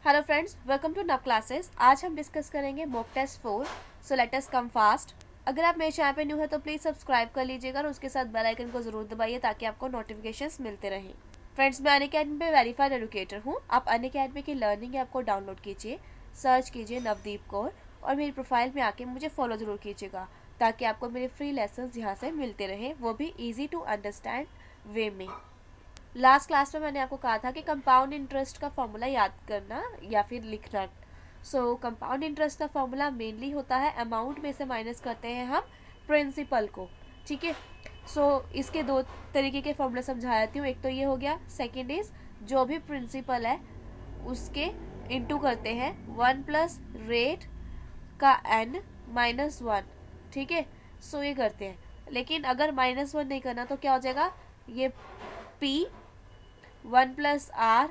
Hello friends, welcome to Nav Classes. आज हम discuss करेंगे mock test 4। So let us come fast. अगर आप मेरे चैनल पे न्यू है तो प्लीज़ सब्सक्राइब कर लीजिएगा और उसके साथ बेल आइकन को ज़रूर दबाइए ताकि आपको नोटिफिकेशंस मिलते रहें। फ्रेंड्स, मैं अनअकैडमी पे वेरीफाइड एजुकेटर हूँ। आप अनअकैडमी की लर्निंग ऐप को डाउनलोड कीजिए, सर्च कीजिए नवदीप कौर और मेरी प्रोफाइल में आके मुझे फॉलो ज़रूर कीजिएगा ताकि आपको मेरे फ्री लेसन यहाँ से मिलते रहें, वो भी ईजी टू अंडरस्टैंड वे में। लास्ट क्लास में मैंने आपको कहा था कि कंपाउंड इंटरेस्ट का फॉर्मूला याद करना या फिर लिखना। सो कंपाउंड इंटरेस्ट का फॉर्मूला मेनली होता है अमाउंट में से माइनस करते हैं हम प्रिंसिपल को। ठीक है। सो इसके दो तरीके के फॉर्मूले समझाती हूँ। एक तो ये हो गया, सेकेंड इज जो भी प्रिंसिपल है उसके इंटू करते हैं 1 + रेट का n -1। ठीक है। सो ये करते हैं, लेकिन अगर -1 नहीं करना तो क्या हो जाएगा, ये p 1 + r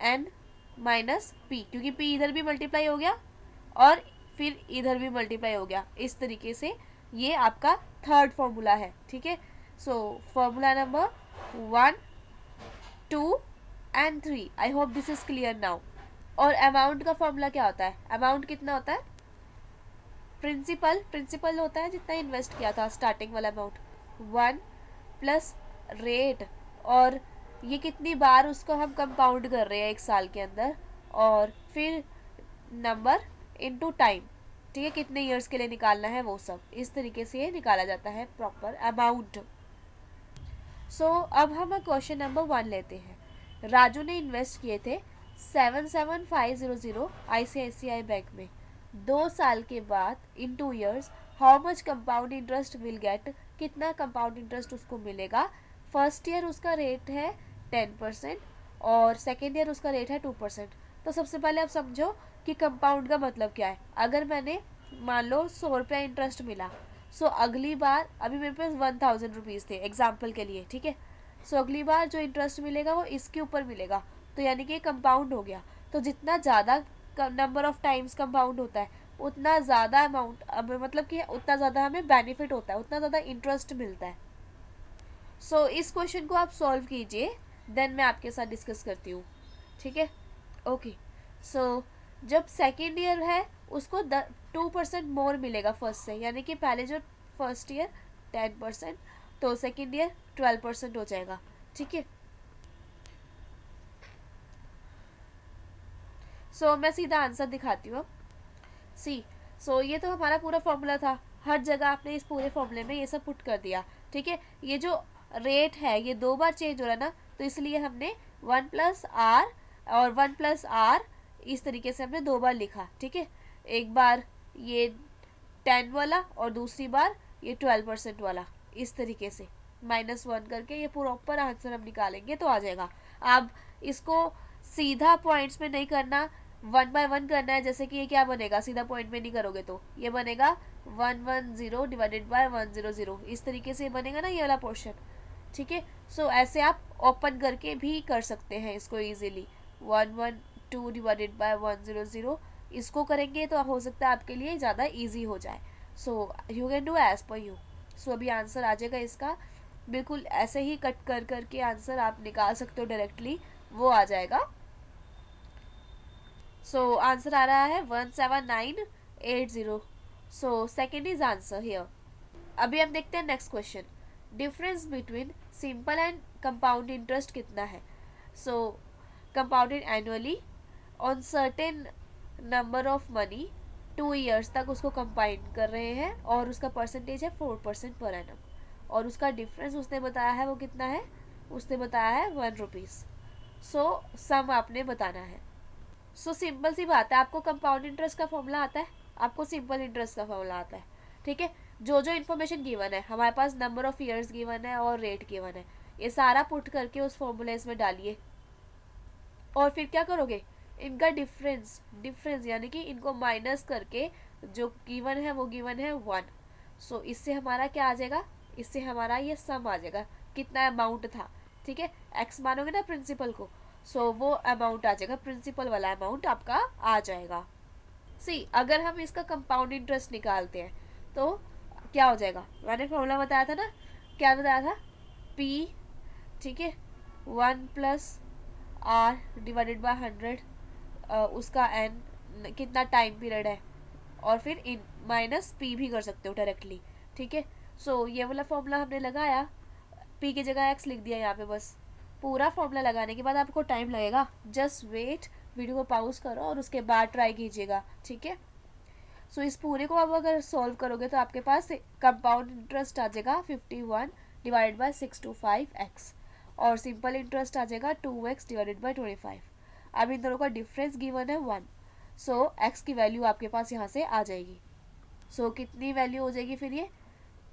n - p, क्योंकि p इधर भी मल्टीप्लाई हो गया और फिर इधर भी मल्टीप्लाई हो गया। इस तरीके से ये आपका थर्ड फॉर्मूला है। ठीक है। So formula number 1, 2 and 3। I hope this is clear now. और अमाउंट का फॉर्मूला क्या होता है? अमाउंट कितना होता है? प्रिंसिपल होता है जितना इन्वेस्ट किया था, स्टार्टिंग वाला अमाउंट 1 + रेट, और ये कितनी बार उसको हम कंपाउंड कर रहे हैं एक साल के अंदर, और फिर नंबर इनटू टाइम। ठीक है, कितने इयर्स के लिए निकालना है वो सब। इस तरीके से ये निकाला जाता है प्रॉपर अमाउंट। सो अब हम क्वेश्चन नंबर 1 लेते हैं। राजू ने इन्वेस्ट किए थे 77500 ICICI बैंक में। 2 साल के बाद इन 2 years how much compound interest will get, कितना कंपाउंड इंटरेस्ट उसको मिलेगा। फर्स्ट ईयर उसका रेट है 10% और सेकेंड ईयर उसका रेट है 2%। तो सबसे पहले आप समझो कि कंपाउंड का मतलब क्या है। अगर मैंने मान लो 100 रुपया इंटरेस्ट मिला, सो अगली बार, अभी मेरे पास 1000 रुपीज़ थे एग्जाम्पल के लिए, ठीक है। सो अगली बार जो इंटरेस्ट मिलेगा वो इसके ऊपर मिलेगा, तो यानी कि कंपाउंड हो गया। तो जितना ज़्यादा नंबर ऑफ टाइम्स कंपाउंड होता है उतना ज़्यादा अमाउंट, मतलब कि उतना ज़्यादा हमें बेनिफिट होता है, उतना ज़्यादा इंटरेस्ट मिलता है। सो इस क्वेश्चन को आप सॉल्व कीजिए, देन मैं आपके साथ डिस्कस करती हूँ। ठीक है, ओके। सो जब सेकेंड ईयर है उसको 2% मोर मिलेगा फर्स्ट से, यानी कि पहले जो फर्स्ट ईयर 10%, तो सेकेंड ईयर 12% हो जाएगा। ठीक है। सो मैं सीधा आंसर दिखाती हूँ। सी, सो ये तो हमारा पूरा फॉर्मूला था। हर जगह आपने इस पूरे फॉर्मूले में ये सब पुट कर दिया। ठीक है। ये जो रेट है ये 2 बार चेंज हो रहा है ना, तो इसलिए हमने 1 + r और 1 + r इस तरीके से हमने 2 बार लिखा। ठीक है। एक बार ये 10 वाला और दूसरी बार ये 12% वाला, इस तरीके से -1 करके ये प्रॉपर आंसर हम निकालेंगे तो आ जाएगा। अब इसको सीधा पॉइंट्स में नहीं करना, 1 बाय 1 करना है। जैसे कि ये क्या बनेगा, सीधा पॉइंट में नहीं करोगे तो ये बनेगा 110 डिवाइडेड बाय 100, इस तरीके से बनेगा ना ये वाला पोर्शन। ठीक है। सो ऐसे आप ओपन करके भी कर सकते हैं इसको इजीली। 112 डिवाइडेड बाय 100, इसको करेंगे तो हो सकता है आपके लिए ज़्यादा इजी हो जाए। So you can do as per you. So अभी आंसर आ जाएगा इसका, बिल्कुल ऐसे ही कट कर करके आंसर आप निकाल सकते हो डायरेक्टली, वो आ जाएगा। सो आंसर आ रहा है 17980। So second is answer here. अभी हम देखते हैं next question. Difference between simple and compound interest कितना है। So compounded annually on certain number of money, 2 years तक उसको कंपाउंड कर रहे हैं और उसका परसेंटेज है 4% पर एनम, और उसका डिफरेंस उसने बताया है वो कितना है, उसने बताया है 1 रुपीज़। सो सम आपने बताना है। सो सिंपल सी बात है, आपको कंपाउंड इंटरेस्ट का फॉर्मूला आता है, आपको सिंपल इंटरेस्ट का फॉर्मूला आता है। ठीक है। जो जो इन्फॉर्मेशन गिवन है हमारे पास, नंबर ऑफ ईयर्स गिवन है और रेट गिवन है, ये सारा पुट करके उस फॉर्मूले में डालिए और फिर क्या करोगे, इनका डिफरेंस डिफरेंस यानी कि इनको माइनस करके जो गिवन है वो गिवन है 1। सो इससे हमारा क्या आ जाएगा, इससे हमारा ये सम आ जाएगा, कितना अमाउंट था। ठीक है। एक्स मानोगे ना प्रिंसिपल को, सो वो अमाउंट आ जाएगा, प्रिंसिपल वाला अमाउंट आपका आ जाएगा। सी, अगर हम इसका कंपाउंड इंटरेस्ट निकालते हैं तो क्या हो जाएगा, मैंने फॉर्मूला बताया था ना, क्या बताया था, पी, ठीक है, 1 + r डिवाइडेड बाय 100 उसका n कितना टाइम पीरियड है, और फिर इन माइनस p भी कर सकते हो डायरेक्टली, ठीक है। सो ये वाला फॉर्मूला हमने लगाया, p की जगह x लिख दिया यहाँ पे बस। पूरा फॉर्मूला लगाने के बाद आपको टाइम लगेगा, जस्ट वेट, वीडियो को पॉज करो और उसके बाद ट्राई कीजिएगा, ठीक है। सो इस पूरे को आप अगर सॉल्व करोगे तो आपके पास कंपाउंड इंटरेस्ट आ जाएगा 51 डिवाइड बाय 625x, और सिंपल इंटरेस्ट आ जाएगा 2x डिवाइडेड बाय 25। अब इन दोनों का डिफरेंस गिवन है 1, सो x की वैल्यू आपके पास यहाँ से आ जाएगी। सो कितनी वैल्यू हो जाएगी फिर ये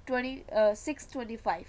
625।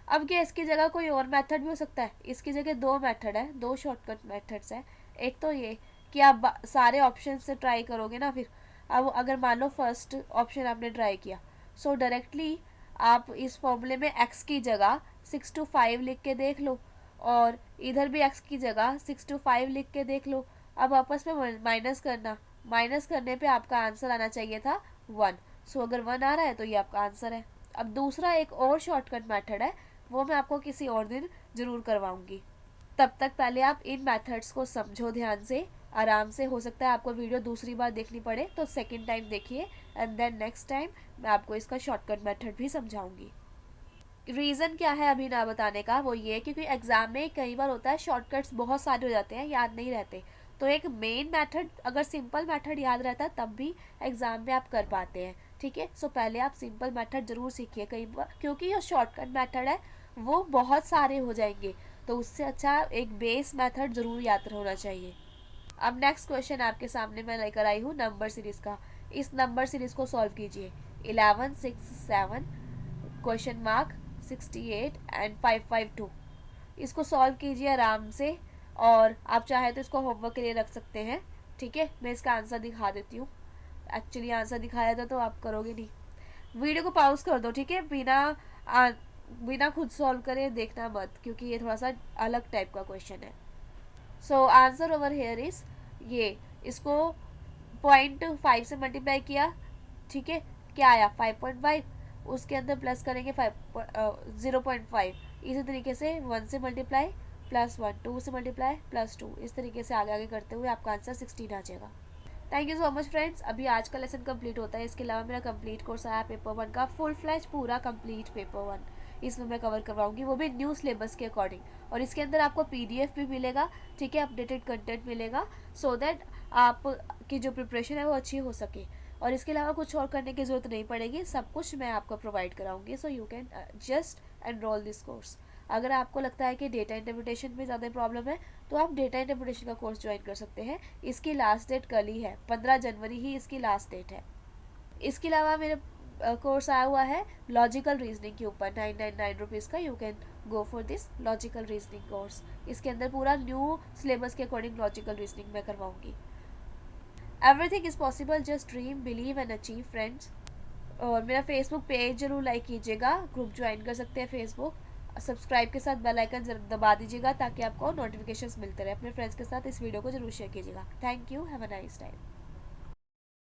अब क्या इसकी जगह कोई और मेथड भी हो सकता है? इसकी जगह दो मेथड है, दो शॉर्टकट मेथड्स है। एक तो ये कि आप सारे ऑप्शन से ट्राई करोगे ना, फिर अब अगर मान लो फर्स्ट ऑप्शन आपने ट्राई किया, सो डायरेक्टली आप इस फॉर्मूले में x की जगह 625 लिख के देख लो, और इधर भी x की जगह 625 लिख के देख लो। अब आपस में माइनस करना, माइनस करने पे आपका आंसर आना चाहिए था 1। सो अगर 1 आ रहा है तो ये आपका आंसर है। अब दूसरा एक और शॉर्टकट मेथड है, वो मैं आपको किसी और दिन ज़रूर करवाऊंगी। तब तक पहले आप इन मेथड्स को समझो ध्यान से, आराम से। हो सकता है आपको वीडियो दूसरी बार देखनी पड़े, तो सेकंड टाइम देखिए, एंड देन नेक्स्ट टाइम मैं आपको इसका शॉर्टकट मेथड भी समझाऊंगी। रीज़न क्या है अभी ना बताने का, वो ये क्योंकि एग्ज़ाम में कई बार होता है शॉर्टकट्स बहुत सारे हो जाते हैं, याद नहीं रहते। तो एक मेन मेथड, अगर सिंपल मेथड याद रहता तब भी एग्ज़ाम में आप कर पाते हैं, ठीक है। सो पहले आप सिंपल मेथड ज़रूर सीखिए, कई बार क्योंकि ये शॉर्टकट मेथड है वो बहुत सारे हो जाएंगे, तो उससे अच्छा एक बेस मेथड ज़रूर याद होना चाहिए। अब नेक्स्ट क्वेश्चन आपके सामने मैं लेकर आई हूँ नंबर सीरीज़ का। इस नंबर सीरीज़ को सॉल्व कीजिए। 11 6 7 क्वेश्चन मार्क 68 एंड 552। इसको सॉल्व कीजिए आराम से, और आप चाहे तो इसको होमवर्क के लिए रख सकते हैं, ठीक है। मैं इसका आंसर दिखा देती हूँ। एक्चुअली आंसर दिखाया था तो आप करोगे नहीं। वीडियो को पॉज कर दो, ठीक है, बिना खुद सॉल्व करे देखना मत, क्योंकि ये थोड़ा सा अलग टाइप का क्वेश्चन है। So answer over here is ये, इसको 0.5 से मल्टीप्लाई किया, ठीक है, क्या आया 5.5, उसके अंदर प्लस करेंगे 0.5, इसी तरीके से 1 से मल्टीप्लाई +1, 2 से मल्टीप्लाई +2, इस तरीके से आगे आगे करते हुए आपका आंसर 16 आ जाएगा। Thank you so much friends. अभी आज का लेसन कंप्लीट होता है, इसके अलावा मेरा कंप्लीट कोर्स आया पेपर 1 का, फुल फ्लैश पूरा कंप्लीट पेपर 1, इसमें मैं कवर करवाऊंगी, वो भी न्यू सिलेबस के अकॉर्डिंग। और इसके अंदर आपको PDF भी मिलेगा, ठीक है, अपडेटेड कंटेंट मिलेगा, सो दैट आप की जो प्रिपरेशन है वो अच्छी हो सके। और इसके अलावा कुछ और करने की ज़रूरत नहीं पड़ेगी, सब कुछ मैं आपको प्रोवाइड कराऊंगी। So you can just enroll this course. अगर आपको लगता है कि डेटा इंटरप्रिटेशन में ज़्यादा प्रॉब्लम है, तो आप डेटा इंटरप्रिटेशन का कोर्स ज्वाइन कर सकते हैं। इसकी लास्ट डेट कल ही है, 15 जनवरी ही इसकी लास्ट डेट है। इसके अलावा मेरे कोर्स आया हुआ है लॉजिकल रीजनिंग के ऊपर, 999 रुपीज़ का। You can go for this logical reasoning course. इसके अंदर पूरा न्यू सिलेबस के अकॉर्डिंग लॉजिकल रीजनिंग मैं करवाऊंगी। Everything is possible, just dream believe and achieve friends. और मेरा फेसबुक पेज जरूर लाइक कीजिएगा, ग्रुप ज्वाइन कर सकते हैं फेसबुक। सब्सक्राइब के साथ बेल आइकन जरूर दबा दीजिएगा ताकि आपको नोटिफिकेशंस मिलते रहे। अपने फ्रेंड्स के साथ इस वीडियो को जरूर शेयर कीजिएगा। Thank you, have a nice time.